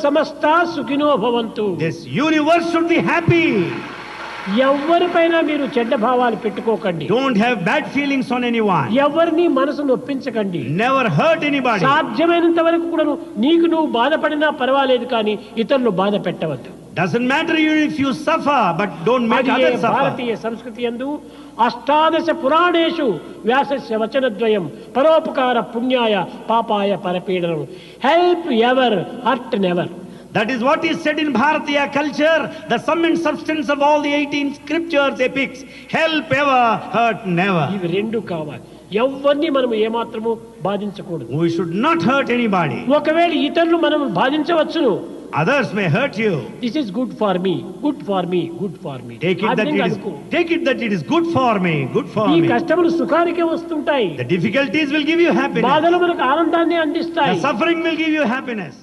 సమస్త సుఖినో భవంతు. This universe should be happy. ఎవరిపైన మీరు చెడ్డ భావాలు పెట్టుకోకండి. Don't have bad feelings on anyone. ఎవరిని మనసు నొప్పించకండి. Never hurt anybody. సాధ్యమైనంత వరకు కూడా నువ్వు బాధపడినా పర్వాలేదు కానీ ఇతరులు బాధ పెట్టవద్దు. Doesn't matter even if you suffer, but don't make others suffer. భారతీయ సంస్కృతి యందు అష్టాదశ పురాణేషు వ్యాసస్య వచనద్వయం పరోపకార పుణ్యాయ పాపాయ పరపీడనం. Help ever, hurt never. That is what is said in Bharatiya culture, the sum and substance of all the 18 scriptures, epics. Help ever, hurt never. ఇవి రెండు కావాలి. ఎవరిని మనం ఏమాత్రము బాధించకూడదు. We should not hurt anybody. ఒకవేళ ఇతరులు మనం బాధించవచ్చును. Others may hurt you. This is good for me, good for me, good for me. Take it that it is good for me, good for ఈ me. కష్టములు సుఖానికే వస్తుంటాయి. The difficulties will give you happiness. బాధలు మనకు ఆనందాన్ని అందిస్తాయి. The suffering will give you happiness.